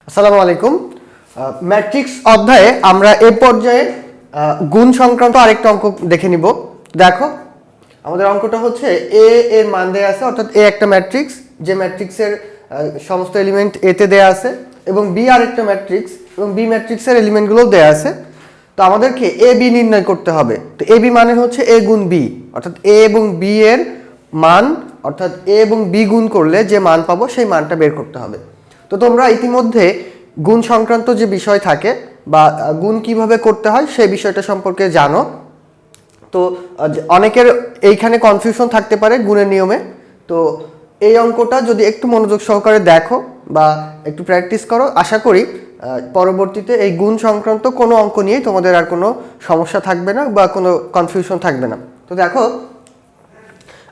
আসসালামু আলাইকুম। ম্যাট্রিক্স অধ্যায়ে আমরা এই পর্যায়ে গুণ সংক্রান্ত আরেকটা অঙ্ক দেখে নিব। দেখো, আমাদের অঙ্কটা হচ্ছে এ এর মান দেয়া আছে, অর্থাৎ এ একটা ম্যাট্রিক্স, যে ম্যাট্রিক্সের সমস্ত এলিমেন্ট এ তে দেয়া আছে, এবং বি আরেকটা ম্যাট্রিক্স, এবং বি ম্যাট্রিক্সের এলিমেন্টগুলো দেয়া আছে। তো আমাদেরকে এ বি নির্ণয় করতে হবে। তো এ বি মানে হচ্ছে এ গুণ বি, অর্থাৎ এ এবং বি এর মান, অর্থাৎ এ এবং বি গুণ করলে যে মান পাবো সেই মানটা বের করতে হবে। তো তোমরা ইতিমধ্যে গুণ সংক্রান্ত যে বিষয় থাকে বা গুণ কিভাবে করতে হয় সেই বিষয়টা সম্পর্কে জানো। তো অনেকের এইখানে কনফিউশন থাকতে পারে গুণের নিয়মে। তো এই অঙ্কটা যদি একটু মনোযোগ সহকারে দেখো বা একটু প্র্যাকটিস করো, আশা করি পরবর্তীতে এই গুণ সংক্রান্ত কোনো অঙ্ক নিয়েই তোমাদের আর কোনো সমস্যা থাকবে না বা কোনো কনফিউশন থাকবে না। তো দেখো,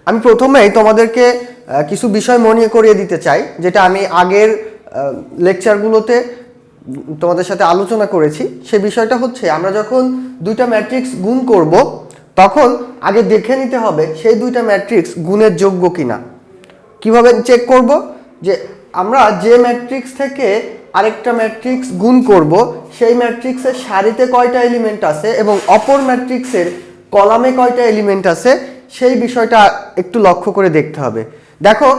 আমি প্রথমেই তোমাদেরকে কিছু বিষয় মনে করিয়ে দিতে চাই, যেটা আমি আগের লেকচারগুলোতে তোমাদের সাথে আলোচনা করেছি। সে বিষয়টা হচ্ছে, আমরা যখন দুইটা ম্যাট্রিক্স গুণ করব তখন আগে দেখে নিতে হবে সেই দুইটা ম্যাট্রিক্স গুণের যোগ্য কিনা। কিভাবে চেক করব? যে আমরা যে ম্যাট্রিক্স থেকে আরেকটা ম্যাট্রিক্স গুণ করব সেই ম্যাট্রিক্সের সারিতে কয়টা এলিমেন্ট আছে এবং অপর ম্যাট্রিক্সের কলামে কয়টা এলিমেন্ট আছে সেই বিষয়টা একটু লক্ষ্য করে দেখতে হবে। দেখো,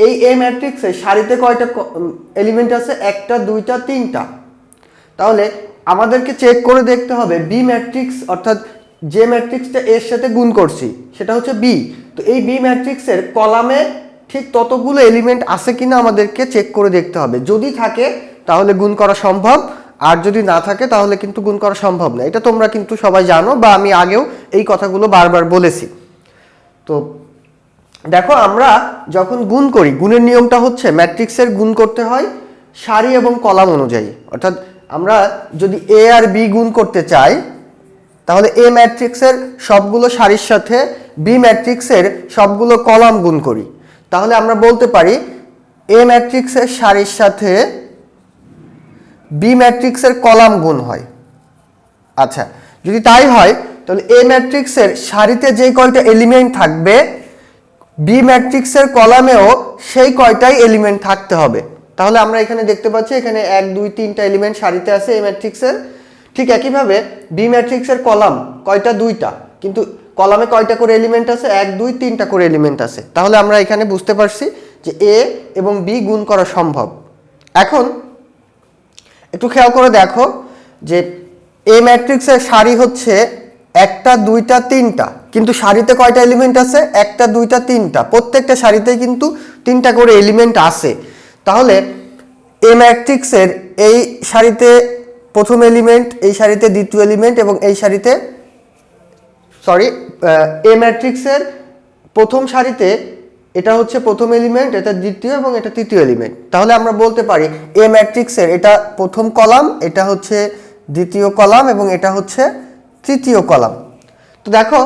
এই এ ম্যাট্রিক্সে সারিতে কয়টা এলিমেন্ট আছে? একটা, দুইটা, তিনটা। তাহলে আমাদেরকে চেক করে দেখতে হবে বি ম্যাট্রিক্স, অর্থাৎ যে ম্যাট্রিক্সটা এর সাথে গুণ করছি সেটা হচ্ছে বি। তো এই বি ম্যাট্রিক্সের কলামে ঠিক ততগুলো এলিমেন্ট আছে কিনা আমাদেরকে চেক করে দেখতে হবে। যদি থাকে তাহলে গুণ করা সম্ভব, আর যদি না থাকে তাহলে কিন্তু গুণ করা সম্ভব না। এটা তোমরা কিন্তু সবাই জানো, বা আমি আগেও এই কথাগুলো বারবার বলেছি। তো দেখো, আমরা যখন গুণ করি, গুণের নিয়মটা হচ্ছে ম্যাট্রিক্সের গুণ করতে হয় সারি এবং কলাম অনুযায়ী। অর্থাৎ আমরা যদি এ আর বি গুণ করতে চাই তাহলে এ ম্যাট্রিক্সের সবগুলো সারির সাথে বি ম্যাট্রিক্সের সবগুলো কলাম গুণ করি। তাহলে আমরা বলতে পারি এ ম্যাট্রিক্সের সারির সাথে বি ম্যাট্রিক্সের কলাম গুণ হয়। আচ্ছা, যদি তাই হয় তাহলে এ ম্যাট্রিক্সের সারিতে যে কয়টা এলিমেন্ট থাকবে বি ম্যাট্রিক্সের কলামেও সেই কয়টাই এলিমেন্ট থাকতে হবে। তাহলে আমরা এখানে দেখতে পাচ্ছি এখানে 1 2 3টা এলিমেন্ট সারিতে আছে এ ম্যাট্রিক্সের। ঠিক একইভাবে বি ম্যাট্রিক্সের কলাম কয়টা? 2টা, কিন্তু কলামে কয়টা করে এলিমেন্ট আছে? 1 2 3টা করে এলিমেন্ট আছে। তাহলে আমরা এখানে বুঝতে পারছি যে এ এবং বি গুণ করা সম্ভব। এখন একটু খেয়াল করে দেখো যে এ ম্যাট্রিক্সের সারি হচ্ছে 1টা 2টা 3টা, কিন্তু সারিতে কয়টা এলিমেন্ট আছে? 1টা 2টা 3টা। প্রত্যেকটা সারিতেই কিন্তু 3টা করে এলিমেন্ট আছে। তাহলে এ ম্যাট্রিক্সের এই সারিতে প্রথম এলিমেন্ট, এই সারিতে দ্বিতীয় এলিমেন্ট, এবং এই সারিতে এ ম্যাট্রিক্সের প্রথম সারিতে এটা হচ্ছে প্রথম এলিমেন্ট, এটা দ্বিতীয়, এবং এটা তৃতীয় এলিমেন্ট। তাহলে আমরা বলতে পারি এ ম্যাট্রিক্সের এটা প্রথম কলাম, এটা হচ্ছে দ্বিতীয় কলাম, এবং এটা হচ্ছে তৃতীয় কলাম। তো দেখো,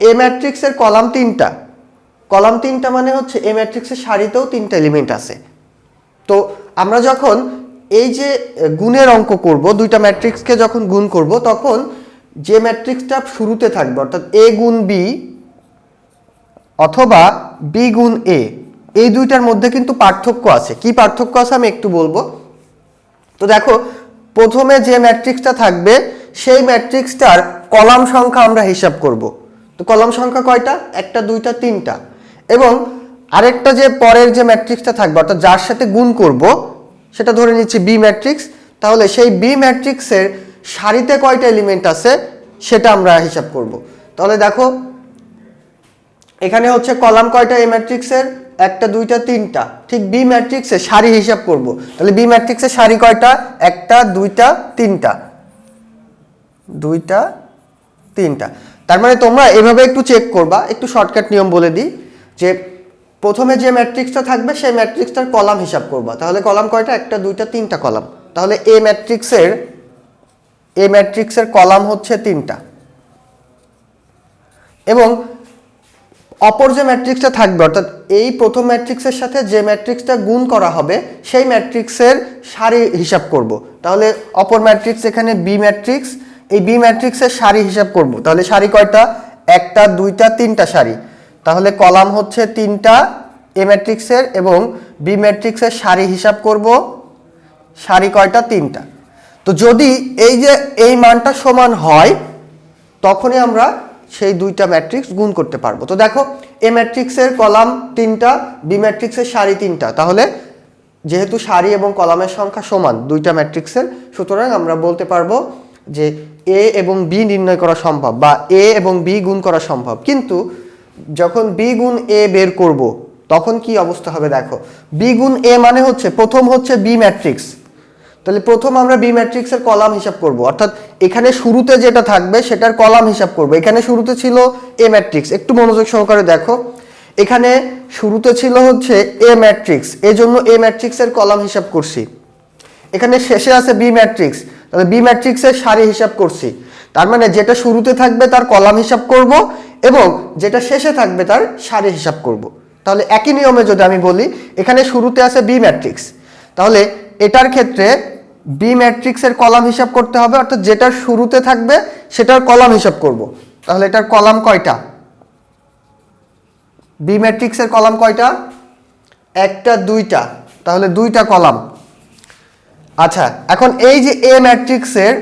এ ম্যাট্রিক্সের কলাম 3টা, কলাম 3টা মানে হচ্ছে এ ম্যাট্রিক্সের সারিতেও 3টা এলিমেন্ট আছে। তো আমরা যখন এই যে গুণের অঙ্ক করব, দুইটা ম্যাট্রিক্সকে যখন গুণ করব, তখন যে ম্যাট্রিক্সটা শুরুতে থাকবে, অর্থাৎ এ গুণ বি অথবা বি গুণ এ, এই দুইটার মধ্যে কিন্তু পার্থক্য আছে। কি পার্থক্য আছে আমি একটু বলবো। তো দেখো, প্রথমে যে ম্যাট্রিক্সটা থাকবে সেই ম্যাট্রিক্সটার কলাম সংখ্যা আমরা হিসাব করব। তো কলাম সংখ্যা কয়টা? 1টা 2টা 3টা। এবং আরেকটা যে পরের যে ম্যাট্রিক্সটা থাকবে, অর্থাৎ যার সাথে গুণ করব, সেটা ধরে নিচ্ছি বি ম্যাট্রিক্স। তাহলে সেই বি ম্যাট্রিক্সের সারিতে কয়টা এলিমেন্ট আছে সেটা আমরা হিসাব করব। তাহলে দেখো, এখানে হচ্ছে কলাম কয়টা এ ম্যাট্রিক্সের? 1টা 2টা 3টা। ঠিক বি ম্যাট্রিক্সের সারি হিসাব করব। তাহলে বি ম্যাট্রিক্সের সারি কয়টা? 1টা 2টা 3টা, 2টা 3টা। তার মানে তোমরা এভাবে একটু চেক করবা। একটু শর্টকাট নিয়ম বলে দিই, যে প্রথমে যে ম্যাট্রিক্সটা থাকবে সেই ম্যাট্রিক্সটার কলাম হিসাব করবা। তাহলে কলাম কয়টা? 1টা 2টা 3টা কলাম। তাহলে এ ম্যাট্রিক্সের কলাম হচ্ছে 3টা, এবং অপর যে ম্যাট্রিক্সটা থাকবে, অর্থাৎ এই প্রথম ম্যাট্রিক্সের সাথে যে ম্যাট্রিক্সটা গুণ করা হবে সেই ম্যাট্রিক্সের সারি হিসাব করব। তাহলে অপর ম্যাট্রিক্স এখানে বি ম্যাট্রিক্স, এই বি ম্যাট্রিক্সের সারি হিসাব করব। তাহলে সারি কয়টা? 1টা 2টা 3টা সারি। তাহলে কলাম হচ্ছে 3টা এ ম্যাট্রিক্সের, এবং বি ম্যাট্রিক্সের সারি হিসাব করব সারি কয়টা? 3টা। তো যদি এই যে এই মানটা সমান হয় তখনই আমরা সেই দুইটা ম্যাট্রিক্স গুণ করতে পারবো। তো দেখো এ ম্যাট্রিক্সের কলাম 3টা, বি ম্যাট্রিক্সের সারি 3টা, তাহলে যেহেতু সারি এবং কলামের সংখ্যা সমান দুইটা ম্যাট্রিক্সের, সুতরাং আমরা বলতে পারবো যে এ এবং বি নির্ণয় করা সম্ভব বা এ এবং বি গুণ করা সম্ভব। কিন্তু যখন বি গুণ এ বের করব তখন কি অবস্থা হবে দেখো। বি গুণ এ মানে হচ্ছে প্রথম হচ্ছে বি ম্যাট্রিক্স, তাহলে প্রথম আমরা বি ম্যাট্রিক্সের কলাম হিসাব করব, অর্থাৎ এখানে শুরুতে যেটা থাকবে সেটার কলাম হিসাব করব। এখানে শুরুতে ছিল এ ম্যাট্রিক্স, একটু মনোযোগ সহকারে দেখো, এখানে শুরুতে ছিল হচ্ছে এ ম্যাট্রিক্স, এজন্য এ ম্যাট্রিক্সের কলাম হিসাব করছি। এখানে শেষে আছে বি ম্যাট্রিক্স, তাহলে বি ম্যাট্রিক্সের সারি হিসাব করছি। তার মানে যেটা শুরুতে থাকবে তার কলাম হিসাব করব এবং যেটা শেষে থাকবে তার সারি হিসাব করব। তাহলে একই নিয়মে যদি আমি বলি এখানে শুরুতে আছে বি ম্যাট্রিক্স, তাহলে এটার ক্ষেত্রে বি ম্যাট্রিক্সের কলাম হিসাব করতে হবে, অর্থাৎ যেটার শুরুতে থাকবে সেটার কলাম হিসাব করব। তাহলে এটার কলাম কয়টা? বি ম্যাট্রিক্সের কলাম কয়টা? একটা, দুইটা, তাহলে দুইটা কলাম। আচ্ছা, এখন এই যে এ ম্যাট্রিক্সের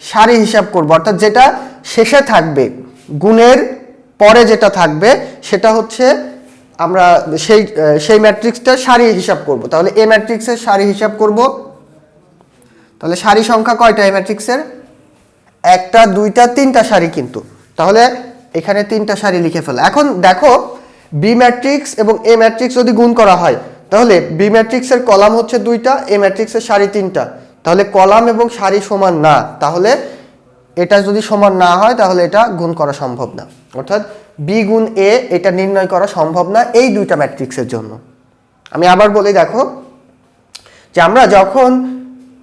সারি হিসাব করব, অর্থাৎ যেটা শেষে থাকবে, গুণের পরে যেটা থাকবে সেটা হচ্ছে আমরা সেই ম্যাট্রিক্সটার সারি হিসাব করব। তাহলে এ ম্যাট্রিক্সের সারি হিসাব করব, তাহলে সারি সংখ্যা কয়টা এ ম্যাট্রিক্সের? একটা, দুইটা, 3টা সারি কিন্তু, তাহলে এখানে 3টা সারি লিখে ফেলো। এখন দেখো বি ম্যাট্রিক্স এবং এ ম্যাট্রিক্স যদি গুণ করা হয় তাহলে বি ম্যাট্রিক্সের কলাম হচ্ছে 2টা, এ ম্যাট্রিক্সের সারি 3টা, তাহলে কলাম এবং সারি সমান না, তাহলে এটা যদি সমান না হয় তাহলে এটা গুণ করা সম্ভব না, অর্থাৎ বি গুণ এ এটা নির্ণয় করা সম্ভব না এই দুইটা ম্যাট্রিক্সের জন্য। আমি আবার বলি দেখো, যে আমরা যখন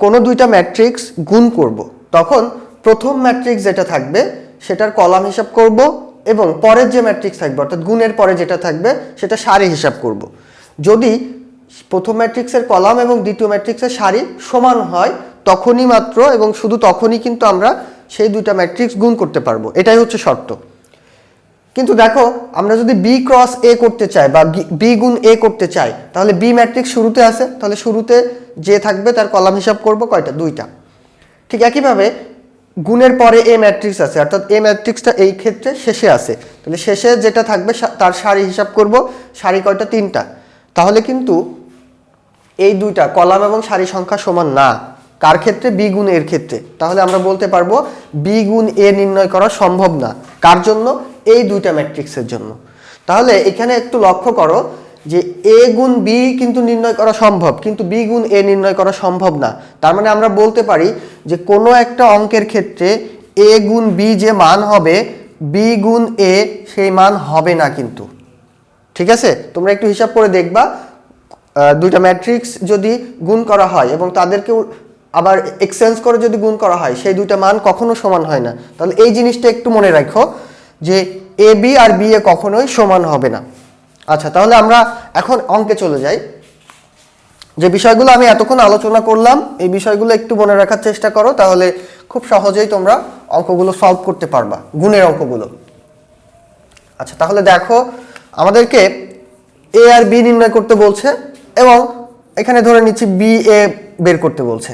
কোনো দুইটা ম্যাট্রিক্স গুণ করব তখন প্রথম ম্যাট্রিক্স যেটা থাকবে সেটার কলাম হিসাব করব এবং পরের যে ম্যাট্রিক্স থাকবে অর্থাৎ গুণের পরে যেটা থাকবে সেটা সারি হিসাব করব। যদি প্রথম ম্যাট্রিক্সের কলাম এবং দ্বিতীয় ম্যাট্রিক্সের সারি সমান হয় তখনই মাত্র এবং শুধু তখনই কিন্তু আমরা সেই দুইটা ম্যাট্রিক্স গুণ করতে পারবো, এটাই হচ্ছে শর্ত। কিন্তু দেখো আমরা যদি বি ক্রস এ করতে চাই বা বি গুণ এ করতে চাই তাহলে বি ম্যাট্রিক্স শুরুতে আছে, তাহলে শুরুতে যে থাকবে তার কলাম হিসাব করব কয়টা? 2টা। ঠিক একইভাবে গুণের পরে এ ম্যাট্রিক্স আছে, অর্থাৎ এ ম্যাট্রিক্সটা এই ক্ষেত্রে শেষে আছে, তাহলে শেষে যেটা থাকবে তার সারি হিসাব করব, সারি কয়টা? 3টা। তাহলে কিন্তু এই দুইটা কলাম এবং সারি সংখ্যা সমান না, কার ক্ষেত্রে? বি গুণ এর ক্ষেত্রে। তাহলে আমরা বলতে পারবো বি গুণ এ নির্ণয় করা সম্ভব না, কার জন্য? এই দুইটা ম্যাট্রিক্সের জন্য। তাহলে এখানে একটু লক্ষ্য করো যে এ গুণ বি কিন্তু নির্ণয় করা সম্ভব, কিন্তু বি গুণ এ নির্ণয় করা সম্ভব না। তার মানে আমরা বলতে পারি যে কোনো একটা অঙ্কের ক্ষেত্রে এ গুণ বি যে মান হবে বি গুণ এ সেই মান হবে না কিন্তু। ঠিক আছে, তোমরা একটু হিসাব করে দেখবা, দুইটা ম্যাট্রিক্স যদি গুণ করা হয় এবং তাদেরকে আবার এক্সচেঞ্জ করে যদি গুণ করা হয় সেই দুইটা মান কখনো সমান হয় না। তাহলে এই জিনিসটা একটু মনে রাখো যে A B R B A কখনোই সমান হবে না। আচ্ছা, তাহলে আমরা এখন অঙ্কে চলে যাই। যে বিষয়গুলো আমি এতক্ষণ আলোচনা করলাম এই বিষয়গুলো একটু মনে রাখার চেষ্টা করো, তাহলে খুব সহজেই তোমরা অঙ্কগুলো সলভ করতে পারবা, গুণের অঙ্কগুলো। আচ্ছা, তাহলে দেখো আমাদেরকে এ আর বি নির্ণয় করতে বলছে এবং এখানে ধরে নিচ্ছি বি এ বের করতে বলছে।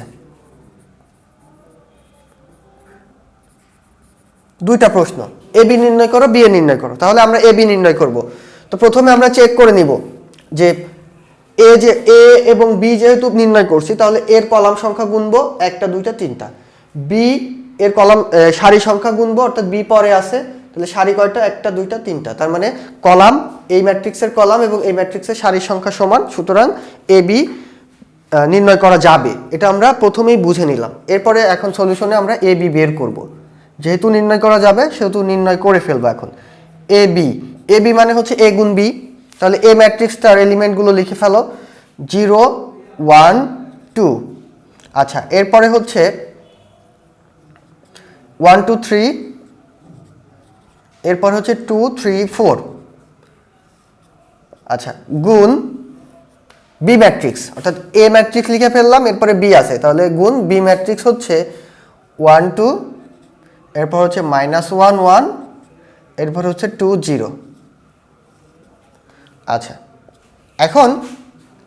দুইটা প্রশ্ন, এ বি নির্ণয় করো, বি এ নির্ণয় করো। তাহলে আমরা এ বি নির্ণয় করব। তো প্রথমে আমরা চেক করে নিব যে এ এবং বি যেহেতু নির্ণয় করছি তাহলে এর কলাম সংখ্যা গুনবো 1টা 2টা 3টা, বি এর কলাম সারি সংখ্যা গুনবো, অর্থাৎ বি পরে আছে, তাহলে সারি কয়টা? 1টা 2টা 3টা, তার মানে কলাম এই ম্যাট্রিক্সের কলাম এবং এই ম্যাট্রিক্সের সারির সংখ্যা সমান, সুতরাং এ বি নির্ণয় করা যাবে। এটা আমরা প্রথমেই বুঝে নিলাম। এরপরে এখন সলিউশনে আমরা এ বি বের করব। যেহেতু নির্ণয় করা যাবে সেহেতু নির্ণয় করে ফেলবো। এখন এ বি মানে হচ্ছে এ গুণ বি, তাহলে এ ম্যাট্রিক্সটার এলিমেন্টগুলো লিখে ফেলো 0 1 2। আচ্ছা, এরপরে হচ্ছে 1 2 3, এরপর হচ্ছে 2 3 4। আচ্ছা, গুণ বি ম্যাট্রিক্স, অর্থাৎ এ ম্যাট্রিক্স লিখে ফেললাম, এরপরে বি আছে, তাহলে গুণ বি ম্যাট্রিক্স হচ্ছে 1 2, এরপর হচ্ছে -1 1, এরপর হচ্ছে 2 0। আচ্ছা, এখন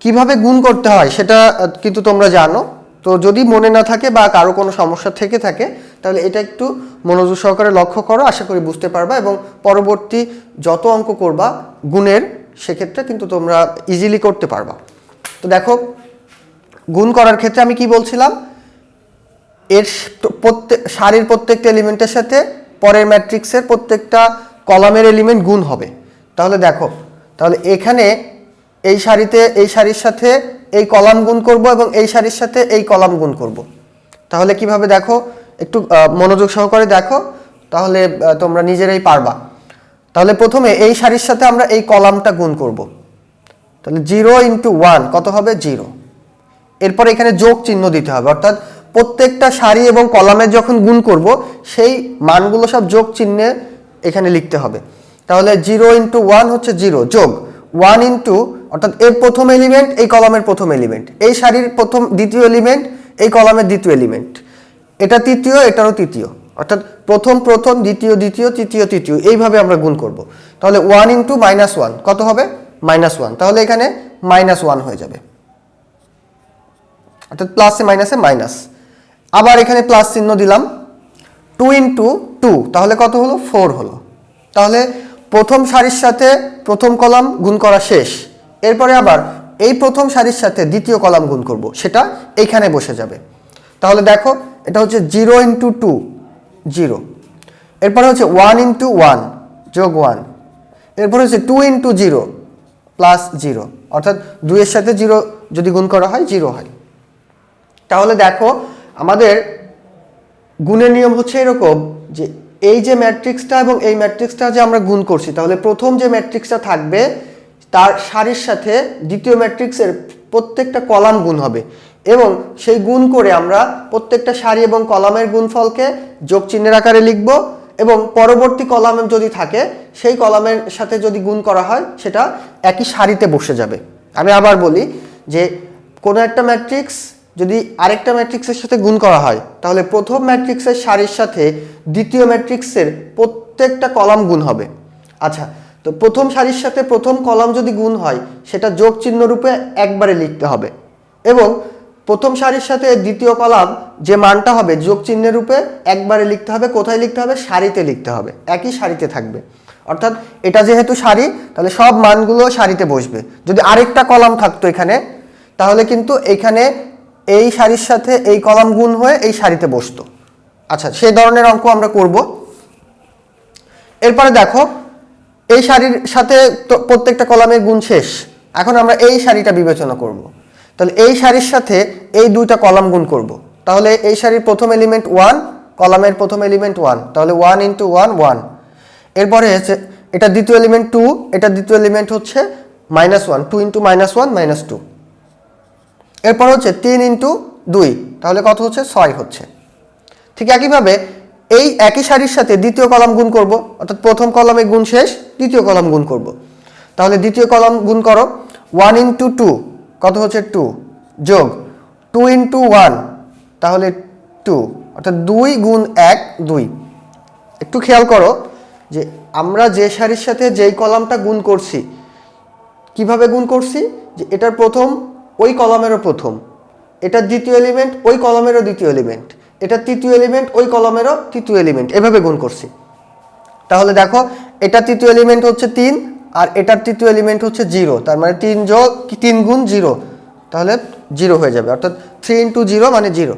কিভাবে গুণ করতে হয় সেটা কিন্তু তোমরা জানো, তো যদি মনে না থাকে বা কারো কোনো সমস্যা থেকে থাকে তাহলে এটা একটু মনোযোগ সহকারে লক্ষ্য করো, আশা করি বুঝতে পারবা এবং পরবর্তী যত অঙ্ক করবা গুণের সেক্ষেত্রে কিন্তু তোমরা ইজিলি করতে পারবা। তো দেখো গুণ করার ক্ষেত্রে আমি কি বলছিলাম, এর সারির প্রত্যেকটা এলিমেন্টের সাথে পরের ম্যাট্রিক্সের প্রত্যেকটা কলামের এলিমেন্ট গুণ হবে। তাহলে দেখো, তাহলে এখানে এই সারিতে এই সারির সাথে এই কলাম গুণ করব এবং এই সারির সাথে এই কলাম গুণ করব। তাহলে কিভাবে দেখো, একটু মনোযোগ সহকারে দেখো, তাহলে তোমরা নিজেরাই পারবা। তাহলে প্রথমে এই সারির সাথে আমরা এই কলামটা গুণ করব। তাহলে 0 × 1 কত হবে 0। এরপর এখানে যোগ চিহ্ন দিতে হবে, অর্থাৎ প্রত্যেকটা সারি এবং কলামের যখন গুণ করব সেই মানগুলো সব যোগ চিহ্নে এখানে লিখতে হবে। তাহলে 0 × 1 হচ্ছে 0, যোগ 1 × অর্থাৎ এর প্রথম এলিমেন্ট এই কলামের প্রথম এলিমেন্ট, এই সারির প্রথম দ্বিতীয় এলিমেন্ট এই কলামের দ্বিতীয় এলিমেন্ট, এটা তৃতীয় এটারও তৃতীয়, অর্থাৎ প্রথম প্রথম দ্বিতীয় দ্বিতীয় তৃতীয় তৃতীয়, এইভাবে আমরা গুণ করব। তাহলে 1 × -1 কত হবে -1, তাহলে এখানে -1 হয়ে যাবে, অর্থাৎ প্লাসে মাইনাসে মাইনাস। আবার এখানে প্লাস চিহ্ন দিলাম, 2 × 2 তাহলে কত হলো 4 হলো। তাহলে প্রথম সারির সাথে প্রথম কলাম গুণ করা শেষ, এরপরে আবার এই প্রথম সারির সাথে দ্বিতীয় কলাম গুণ করব, সেটা এইখানে বসে যাবে। তাহলে দেখো এটা হচ্ছে 0 × 2 0, এরপরে হচ্ছে 1 × 1 যোগ 1, এরপরে হচ্ছে 2 × 0 প্লাস 0, অর্থাৎ 2 এর সাথে 0 যদি গুণ করা হয় 0 হয়। তাহলে দেখো আমাদের গুণের নিয়ম হচ্ছে এরকম যে এই যে ম্যাট্রিক্সটা এবং এই ম্যাট্রিক্সটা যে আমরা গুণ করছি, তাহলে প্রথম যে ম্যাট্রিক্সটা থাকবে তার সারির সাথে দ্বিতীয় ম্যাট্রিক্সের প্রত্যেকটা কলাম গুণ হবে এবং সেই গুণ করে আমরা প্রত্যেকটা সারি এবং কলামের গুণফলকে যোগ চিহ্নের আকারে লিখব এবং পরবর্তী কলামে যদি থাকে সেই কলামের সাথে যদি গুণ করা হয় সেটা একই সারিতে বসে যাবে। আমি আবার বলি যে কোনো একটা ম্যাট্রিক্স যদি আরেকটা ম্যাট্রিক্সের সাথে গুণ করা হয় তাহলে প্রথম ম্যাট্রিক্সের সারির সাথে দ্বিতীয় ম্যাট্রিক্সের প্রত্যেকটা কলাম গুণ হবে। আচ্ছা, তো প্রথম সারির সাথে প্রথম কলাম যদি গুণ হয় সেটা যোগ চিহ্ন রূপে একবারে লিখতে হবে এবং প্রথম সারির সাথে দ্বিতীয় কলাম যে মানটা হবে যোগ চিহ্নের রূপে একবারে লিখতে হবে। কোথায় লিখতে হবে? সারিতে লিখতে হবে, একই সারিতে থাকবে। অর্থাৎ এটা যেহেতু সারি তাহলে সব মানগুলো সারিতে বসবে। যদি আরেকটা কলাম থাকতো এখানে তাহলে কিন্তু এখানে এই সারির সাথে এই কলাম গুণ হয়ে এই সারিতে বসতো। আচ্ছা, সেই ধরনের অঙ্ক আমরা করব। এরপরে দেখো এই সারির সাথে প্রত্যেকটা কলামের গুণ শেষ, এখন আমরা এই সারিটা বিবেচনা করব। তাহলে এই সারির সাথে এই দুইটা কলাম গুণ করব। তাহলে এই সারির প্রথম এলিমেন্ট 1, কলামের প্রথম এলিমেন্ট 1, তাহলে 1 × 1 1। এরপরে হচ্ছে এটা দ্বিতীয় এলিমেন্ট 2, এটা দ্বিতীয় এলিমেন্ট হচ্ছে -1, 2 × -1 -2। এরপর হচ্ছে 3 × 2, তাহলে কত হচ্ছে 6 হচ্ছে। ঠিক একইভাবে এই একই সারির সাথে দ্বিতীয় কলাম গুণ করব, অর্থাৎ প্রথম কলামে গুণ শেষ দ্বিতীয় কলাম গুণ করব। তাহলে দ্বিতীয় কলাম গুণ করো, 1 × 2 কত হচ্ছে 2, যোগ 2 × 1 তাহলে 2, অর্থাৎ 2 × 1 2। একটু খেয়াল করো যে আমরা যে সারির সাথে যেই কলামটা গুণ করছি কিভাবে গুণ করছি, যে এটার প্রথম ওই কলামেরও প্রথম, এটা দ্বিতীয় এলিমেন্ট ওই কলামেরও দ্বিতীয় এলিমেন্ট, এটা তৃতীয় এলিমেন্ট ওই কলামেরও তৃতীয় এলিমেন্ট, এভাবে গুণ করছি। তাহলে দেখো এটা তৃতীয় এলিমেন্ট হচ্ছে 3 আর এটার তৃতীয় এলিমেন্ট হচ্ছে 0, তার মানে 3 × 0 তাহলে 0 হয়ে যাবে, অর্থাৎ 3 × 0 মানে 0।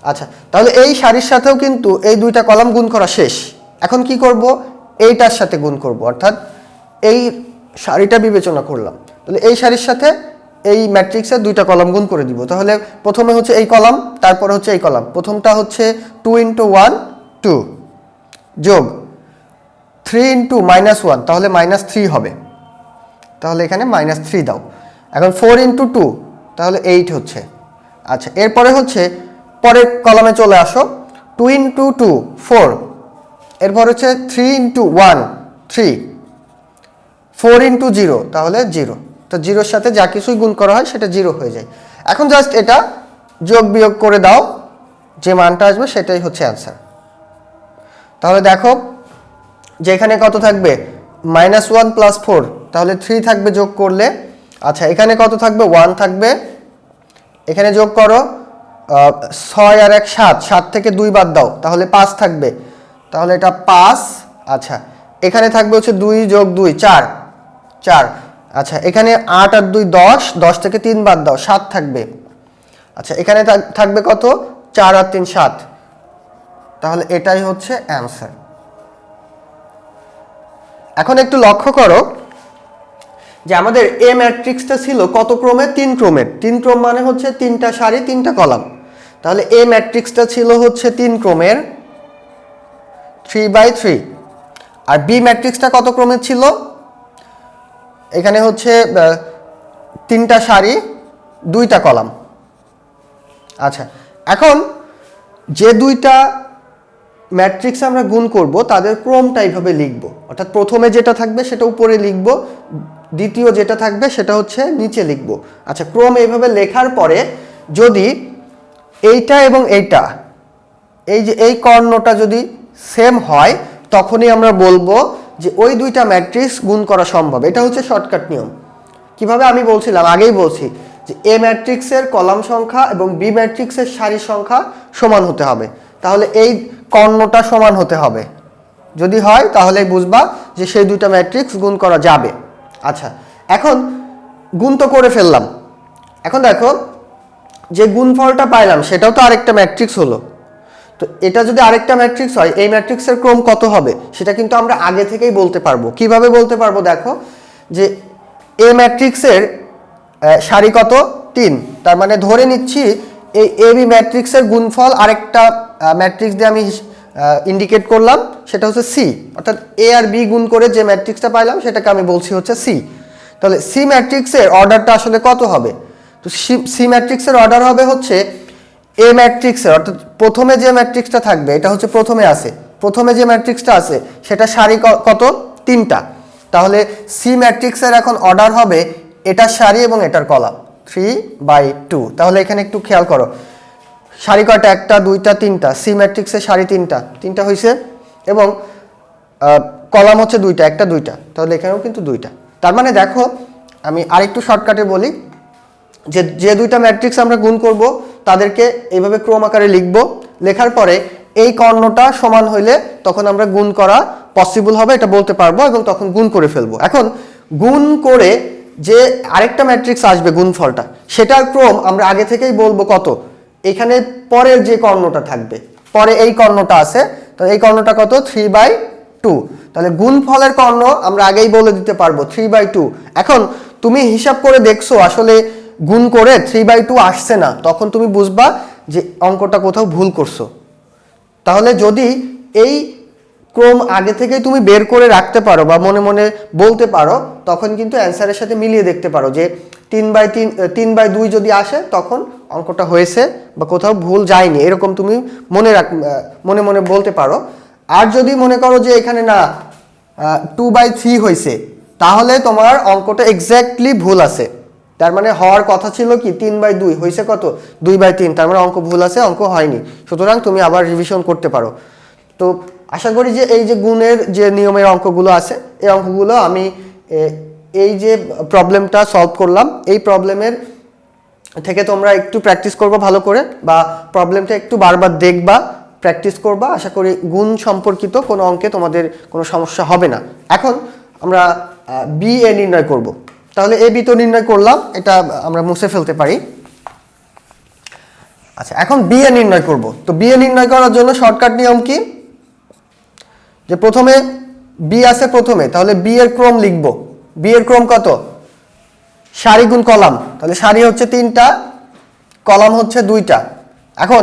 আচ্ছা, তাহলে এই সারির সাথেও কিন্তু এই দুইটা কলাম গুণ করা শেষ। এখন কি করব? এইটার সাথে গুণ করব, অর্থাৎ এই সারিটা বিবেচনা করলাম, তাহলে এই সারির সাথে এই ম্যাট্রিক্সের দুইটা কলাম গুণ করে দিব। তাহলে প্রথমে হচ্ছে এই কলাম, তারপরে হচ্ছে এই কলাম। প্রথমটা হচ্ছে 2 × 1 2, যোগ 3 × -1 তাহলে -3 হবে, তাহলে এখানে -3 দাও। এখন 4 × 2 তাহলে 8 হচ্ছে। আচ্ছা, এরপরে হচ্ছে পরের কলামে চলে আসো, 2 × 2 4, এরপর হচ্ছে 3 × 1 3, 4 × 0 তাহলে 0। তো 0-র সাথে যা কিছুই গুণ করা হয় সেটা 0 হয়ে যায়। এখন জাস্ট এটা যোগ বিয়োগ করে দাও, যে মানটা আসবে সেটাই হচ্ছে অ্যান্সার। তাহলে দেখো যে এখানে কত থাকবে, -1 + 4, তাহলে 3 থাকবে যোগ করলে। আচ্ছা, এখানে কত থাকবে, 1 থাকবে, এখানে যোগ করো 6 আর 1 7, 7 থেকে 2 বাদ দাও তাহলে 5 থাকবে, তাহলে এটা 5। আচ্ছা এখানে থাকবে হচ্ছে 2 যোগ 2 4, 4। আচ্ছা এখানে 8 আর 2 10, 10 থেকে 3 বাদ দাও 7 থাকবে। আচ্ছা এখানে থাকবে কত, 4 আর 3 7, তাহলে এটাই হচ্ছে অ্যান্সার। এখন একটু লক্ষ্য করো যে আমাদের এ ম্যাট্রিক্সটা ছিল কত ক্রমে, 3 ক্রমের। 3 ক্রম মানে হচ্ছে 3টা সারি 3টা কলাম, তাহলে এ ম্যাট্রিক্সটা ছিল হচ্ছে 3 ক্রমের 3/3। আর বি ম্যাট্রিক্সটা কত ক্রমের ছিল, এখানে হচ্ছে 3টা সারি 2টা কলাম। আচ্ছা এখন যে 2টা ম্যাট্রিক্স আমরা গুণ করব তাদের ক্রমটা এইভাবে লিখব, অর্থাৎ প্রথমে যেটা থাকবে সেটা উপরে লিখব, দ্বিতীয় যেটা থাকবে সেটা হচ্ছে নিচে লিখব। আচ্ছা ক্রম এইভাবে লেখার পরে যদি এইটা এবং এইটা, এই যে এই কর্ণটা যদি সেম হয় তখনই আমরা বলবো যে ওই 2টা ম্যাট্রিক্স গুণ করা সম্ভব। এটা হচ্ছে শর্টকাট নিয়ম। কিভাবে আমি বলছিলাম, আগেই বলছি যে এ ম্যাট্রিক্সের কলাম সংখ্যা এবং বি ম্যাট্রিক্সের সারি সংখ্যা সমান হতে হবে, তাহলে এই কর্ণটা সমান হতে হবে। যদি হয় তাহলে বুঝবা যে সেই 2টা ম্যাট্রিক্স গুণ করা যাবে। আচ্ছা এখন গুণ তো করে ফেললাম, এখন দেখো যে গুণফলটা পাইলাম সেটাও তো আরেকটা ম্যাট্রিক্স হলো। তো এটা যদি আরেকটা ম্যাট্রিক্স হয় এই ম্যাট্রিক্সের ক্রম কত হবে সেটা কিন্তু আমরা আগে থেকেই বলতে পারবো। কিভাবে বলতে পারবো, দেখো যে এ ম্যাট্রিক্সের সারি কত, 3, তার মানে ধরে নিচ্ছি এই এ বি ম্যাট্রিক্সের গুণফল আরেকটা ম্যাট্রিক্স দিয়ে আমি ইন্ডিকেট করলাম, সেটা হচ্ছে সি, অর্থাৎ এ আর বি গুণ করে যে ম্যাট্রিক্সটা পাইলাম সেটাকে আমি বলছি হচ্ছে সি। তাহলে সি ম্যাট্রিক্সের অর্ডারটা আসলে কত হবে, তো সি ম্যাট্রিক্সের অর্ডার হবে হচ্ছে এ ম্যাট্রিক্সের, অর্থাৎ প্রথমে যে ম্যাট্রিক্সটা থাকবে এটা হচ্ছে প্রথমে আছে, প্রথমে যে ম্যাট্রিক্সটা আছে সেটা সারি কত, 3টা, তাহলে সি ম্যাট্রিক্সের এখন অর্ডার হবে এটার সারি এবং এটার কলাম 3/2। তাহলে এখানে একটু খেয়াল করো সারি কয়টা, 1টা 2টা 3টা, সি ম্যাট্রিক্সের সারি 3টা হয়েছে এবং কলাম হচ্ছে 2টা, 1টা 2টা, তাহলে এখানেও কিন্তু 2টা। তার মানে দেখো আমি আরেকটু শর্টকাটে বলি যে যে 2টা ম্যাট্রিক্স আমরা গুণ করব তাদেরকে এইভাবে ক্রম আকারে লিখব, লেখার পরে এই কর্ণটা সমান হইলে তখন আমরা গুণ করা পসিবল হবে এটা বলতে পারবো এবং তখন গুণ করে ফেলবো। এখন গুণ করে যে আরেকটা ম্যাট্রিক্স আসবে গুণফলটা সেটার ক্রম আমরা আগে থেকেই বলবো কত, এখানে পরের যে কর্ণটা থাকবে, পরে এই কর্ণটা আছে, তো এই কর্ণটা কত, 3/2। তাহলে গুণফলের কর্ণ আমরা আগেই বলে দিতে পারবো 3/2। এখন তুমি হিসাব করে দেখছো আসলে গুণ করে 3/2 আসছে না, তখন তুমি বুঝবা যে অঙ্কটা কোথাও ভুল করছো। তাহলে যদি এই ক্রম আগে থেকেই তুমি বের করে রাখতে পারো বা মনে মনে বলতে পারো তখন কিন্তু অ্যান্সারের সাথে মিলিয়ে দেখতে পারো যে 3/2 যদি আসে তখন অঙ্কটা হয়েছে বা কোথাও ভুল যায়নি, এরকম তুমি মনে মনে বলতে পারো। আর যদি মনে করো যে এখানে না 2/3 হয়েছে তাহলে তোমার অঙ্কটা এক্স্যাক্টলি ভুল আছে, তার মানে হওয়ার কথা ছিল কি 3/2, হয়েছে কত 2/3, তার মানে অঙ্ক ভুল আছে, অঙ্ক হয়নি। সুতরাং তুমি আবার রিভিশন করতে পারো। তো আশা করি যে এই যে গুণের যে নিয়মের অঙ্কগুলো আছে এই অঙ্কগুলো আমি এই যে প্রবলেমটা সলভ করলাম এই প্রবলেমের থেকে তোমরা একটু প্র্যাকটিস করবা ভালো করে, বা প্রবলেমটা একটু বারবার দেখবা, প্র্যাকটিস করবা। আশা করি গুণ সম্পর্কিত কোনো অঙ্কে তোমাদের কোনো সমস্যা হবে না। এখন আমরা বি এ নির্ণয় করব। তাহলে এ বি তো নির্ণয় করলাম, এটা আমরা মুছে ফেলতে পারি। আচ্ছা এখন বি এ নির্ণয় করব। তো বি এ নির্ণয় করার জন্য শর্টকাট নিয়ম কি, যে প্রথমে বি আছে প্রথমে, তাহলে বি এর ক্রম লিখব। বি এর ক্রম কত, সারি গুণ কলাম, তাহলে সারি হচ্ছে 3টা, কলাম হচ্ছে 2টা। এখন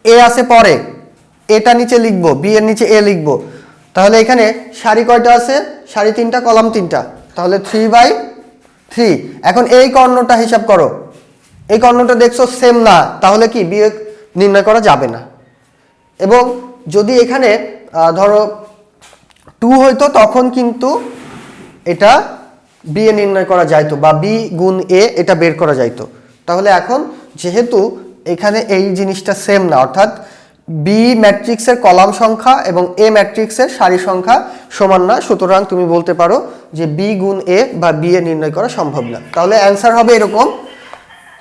এ আছে পরে, এটা নিচে লিখব, বি এর নিচে এ লিখব। তাহলে এখানে সারি কয়টা আছে, সারি 3টা, কলাম 3টা, তাহলে 3/3। এখন এই কর্ণটা হিসাব করো, এই কর্ণটা দেখছো সেম না, তাহলে কি বি এ নির্ণয় করা যাবে না। এবং যদি এখানে ধরো 2 হইতো তখন কিন্তু এটা বি এ নির্ণয় করা যাইতো বা বি গুণ এ এটা বের করা যাইতো। তাহলে এখন যেহেতু এখানে এই জিনিসটা সেম না, অর্থাৎ বি ম্যাট্রিক্সের কলাম সংখ্যা এবং এ ম্যাট্রিক্সের সারি সংখ্যা সমান না, সুতরাং তুমি বলতে পারো যে বি গুণ এ বা বি এ নির্ণয় করা সম্ভব না। তাহলে অ্যান্সার হবে এরকম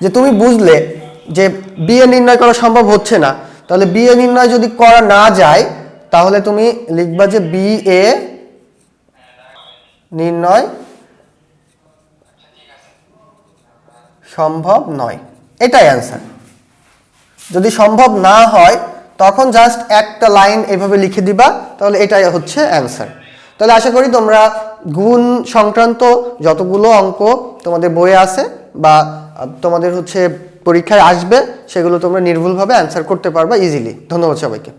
যে তুমি বুঝলে যে বিএ নির্ণয় করা সম্ভব হচ্ছে না, তাহলে বিএ নির্ণয় যদি করা না যায় তাহলে তুমি লিখবা যে বিএ নির্ণয় সম্ভব নয়, এটাই অ্যান্সার। যদি সম্ভব না হয় তখন জাস্ট একটা লাইন এভাবে লিখে দিবা, তাহলে এটাই হচ্ছে অ্যান্সার। তাহলে আশা করি তোমরা গুণ সংক্রান্ত যতগুলো অঙ্ক তোমাদের বইয়ে আছে বা তোমাদের হচ্ছে পরীক্ষায় আসবে সেগুলো তোমরা নির্ভুলভাবে অ্যান্সার করতে পারবা ইজিলি। ধন্যবাদ সবাইকে।